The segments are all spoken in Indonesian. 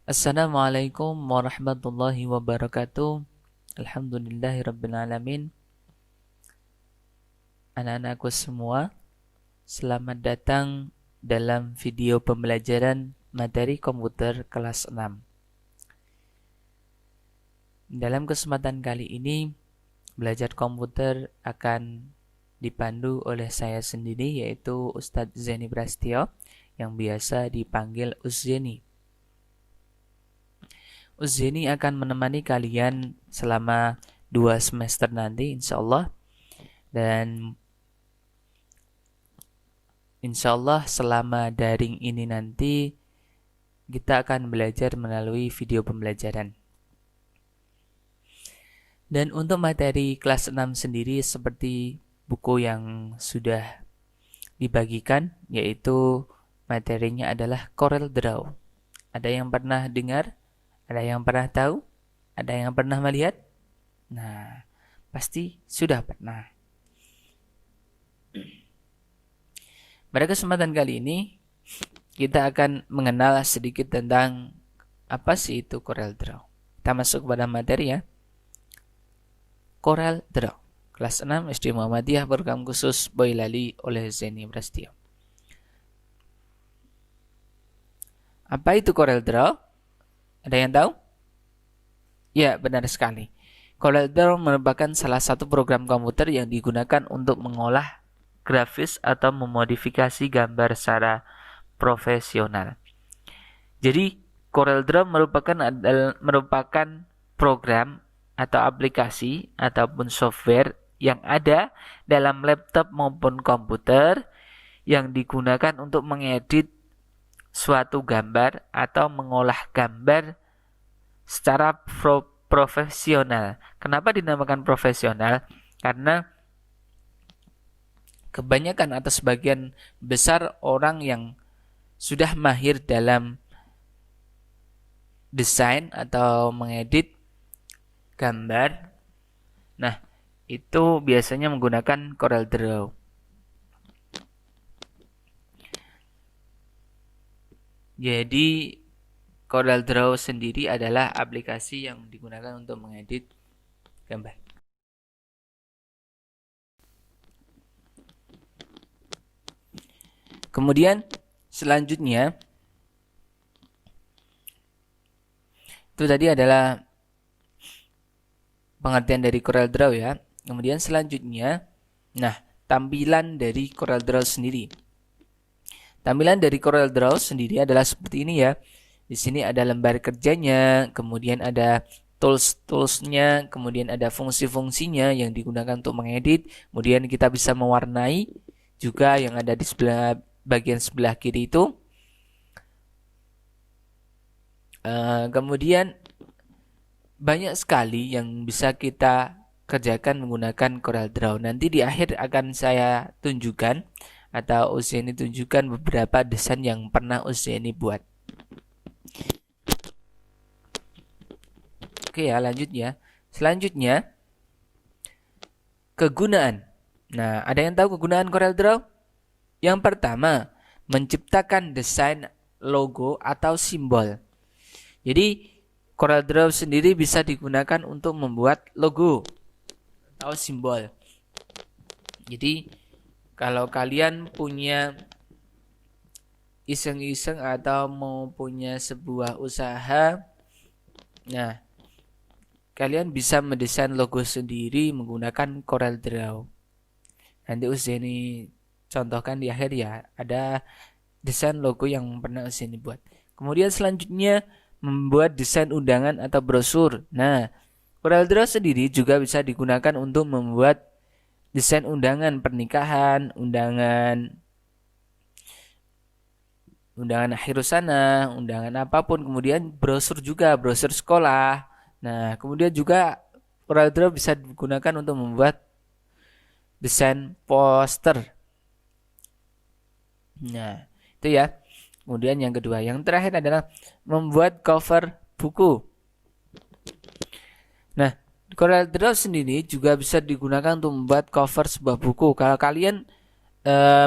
Assalamualaikum warahmatullahi wabarakatuh. Alhamdulillahirrabbilalamin. Anak-anakku semua, selamat datang dalam video pembelajaran materi komputer kelas 6. Dalam kesempatan kali ini, belajar komputer akan dipandu oleh saya sendiri, yaitu Ustadz Zeni Prastio, yang biasa dipanggil Uzzeni. Uzzeni akan menemani kalian selama 2 semester nanti, insya Allah. Dan insya Allah selama daring ini nanti kita akan belajar melalui video pembelajaran. Dan untuk materi kelas 6 sendiri seperti buku yang sudah dibagikan, yaitu materinya adalah Corel Draw. Ada yang pernah dengar? Ada yang pernah tahu? Ada yang pernah melihat? Nah, pasti sudah pernah. Pada kesempatan kali ini, kita akan mengenal sedikit tentang apa sih itu Corel Draw. Kita masuk pada materi ya. Corel Draw, kelas 6 SD Muhammadiyah, program khusus Boylali oleh Zeni Prastio. Apa itu Corel Draw? Ada yang tahu? Ya, benar sekali. Corel Draw merupakan salah satu program komputer yang digunakan untuk mengolah grafis atau memodifikasi gambar secara profesional. Jadi, Corel Draw merupakan program atau aplikasi ataupun software yang ada dalam laptop maupun komputer yang digunakan untuk mengedit suatu gambar atau mengolah gambar secara profesional. Kenapa dinamakan profesional? Karena kebanyakan atau sebagian besar orang yang sudah mahir dalam desain atau mengedit gambar, nah itu biasanya menggunakan Corel Draw. Jadi Corel Draw sendiri adalah aplikasi yang digunakan untuk mengedit gambar. Kemudian selanjutnya itu tadi adalah pengertian dari Corel Draw ya. Kemudian selanjutnya, nah tampilan dari Corel Draw sendiri. Tampilan dari Corel Draw sendiri adalah seperti ini ya. Di sini ada lembar kerjanya, kemudian ada tools-toolsnya, kemudian ada fungsi-fungsinya yang digunakan untuk mengedit. Kemudian kita bisa mewarnai juga yang ada di bagian sebelah kiri itu. Kemudian banyak sekali yang bisa kita kerjakan menggunakan Corel Draw. Nanti di akhir akan saya tunjukkan atau Uzzeni tunjukkan beberapa desain yang pernah Uzzeni buat. Oke ya, lanjut ya. Selanjutnya, kegunaan. Nah, ada yang tahu kegunaan Corel Draw? Yang pertama, menciptakan desain logo atau simbol. Jadi, Corel Draw sendiri bisa digunakan untuk membuat logo atau simbol. Jadi, kalau kalian punya iseng-iseng atau mau punya sebuah usaha, nah kalian bisa mendesain logo sendiri menggunakan Corel Draw. Nanti Uzzeni contohkan di akhir ya, ada desain logo yang pernah Uzzeni buat. Kemudian selanjutnya membuat desain undangan atau brosur. Nah, Corel Draw sendiri juga bisa digunakan untuk membuat desain undangan pernikahan, undangan akhir sana, undangan apapun, kemudian brosur juga, brosur sekolah. Nah, kemudian juga Corel Draw bisa digunakan untuk membuat desain poster. Nah, itu ya. Kemudian yang kedua, yang terakhir adalah membuat cover buku. Nah, Corel Draw sendiri juga bisa digunakan untuk membuat cover sebuah buku. Kalau kalian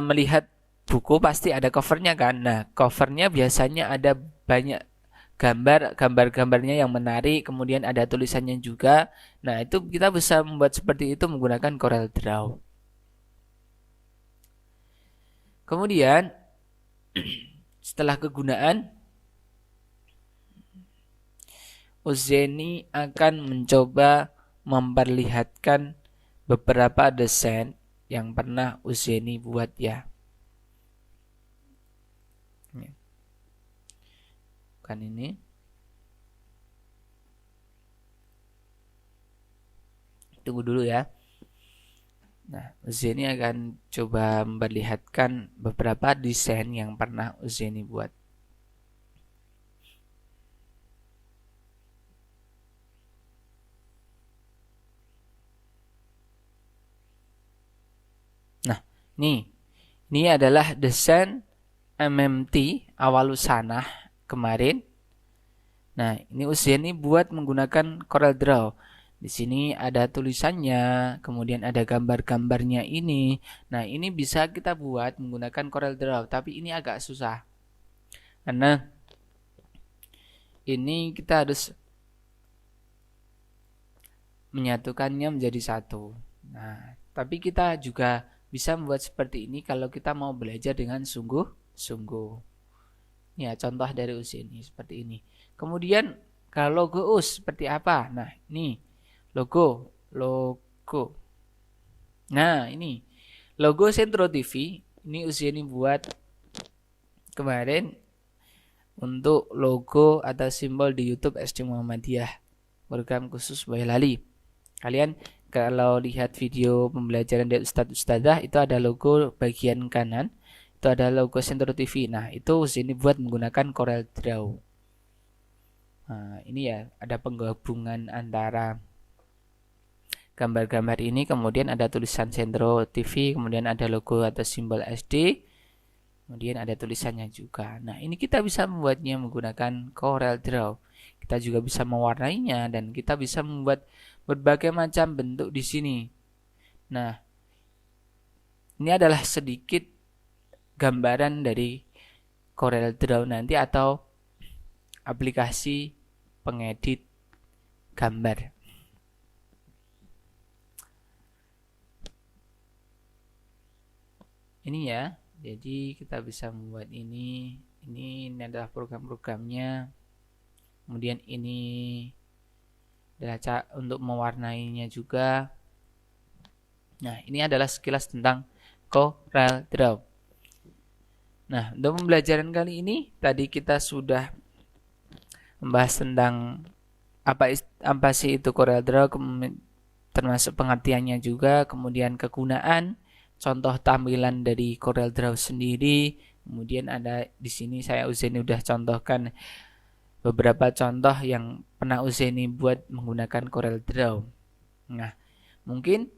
melihat buku pasti ada covernya kan. Nah, covernya biasanya ada banyak gambar-gambarnya yang menarik, kemudian ada tulisannya juga. Nah, itu kita bisa membuat seperti itu menggunakan CorelDRAW. Kemudian setelah kegunaan, Uzeni akan mencoba memperlihatkan beberapa desain yang pernah Uzeni buat ya. Bukan ini. Tunggu dulu ya. Nah, Uzeni akan coba memperlihatkan beberapa desain yang pernah Uzeni buat. Nah, ini adalah desain MMT Awalusanah kemarin. Nah, ini Uzeni buat menggunakan CorelDRAW. Di sini ada tulisannya, kemudian ada gambar-gambarnya ini. Nah, ini bisa kita buat menggunakan CorelDRAW, tapi ini agak susah. Karena ini kita harus menyatukannya menjadi satu. Nah, tapi kita juga bisa membuat seperti ini kalau kita mau belajar dengan sungguh-sungguh. Ya, contoh dari Uzeni seperti ini. Kemudian kalau logo US seperti apa? Nah, ini logo. Nah, ini logo Sentro TV. Ini Uzeni buat kemarin untuk logo atau simbol di YouTube SD Muhammadiyah, program khusus Boyolali. Kalian kalau lihat video pembelajaran dari Ustadz-Ustadzah, itu ada logo bagian kanan, itu ada logo Sentro TV. Nah, itu Uzeni buat menggunakan CorelDRAW. Nah, ini ya, ada penggabungan antara gambar-gambar ini, kemudian ada tulisan Sentro TV, kemudian ada logo atau simbol SD, kemudian ada tulisannya juga. Nah, ini kita bisa membuatnya menggunakan CorelDRAW. Kita juga bisa mewarnainya dan kita bisa membuat berbagai macam bentuk di sini. Nah, ini adalah sedikit gambaran dari CorelDRAW nanti atau aplikasi pengedit gambar. Ini ya, jadi kita bisa membuat ini adalah program-programnya. Kemudian ini adalah cara untuk mewarnainya juga. Nah, ini adalah sekilas tentang CorelDRAW. Nah, untuk pembelajaran kali ini tadi kita sudah membahas tentang apa sih itu CorelDRAW, termasuk pengertiannya juga, kemudian kegunaan, contoh tampilan dari CorelDRAW sendiri. Kemudian ada di sini saya Uzeni udah contohkan beberapa contoh yang pernah Uzeni buat menggunakan CorelDRAW. Nah, mungkin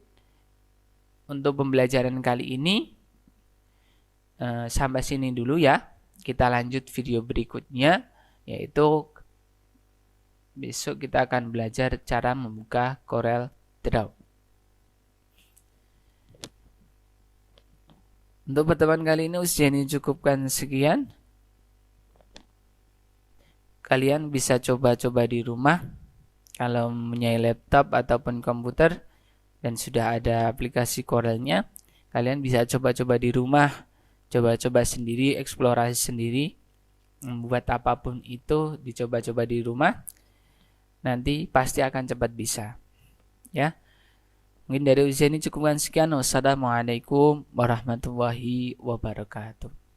untuk pembelajaran kali ini sampai sini dulu ya. Kita lanjut video berikutnya, yaitu besok kita akan belajar cara membuka CorelDRAW. Untuk pertemuan kali ini Uzeni cukupkan sekian. Kalian bisa coba-coba di rumah kalau mempunyai laptop ataupun komputer dan sudah ada aplikasi Corelnya. Kalian bisa coba-coba di rumah, coba-coba sendiri, eksplorasi sendiri, membuat apapun itu dicoba-coba di rumah. Nanti pasti akan cepat bisa. Ya. Mungkin dari Uzeni cukupkan sekian. Wassalamualaikum warahmatullahi wabarakatuh.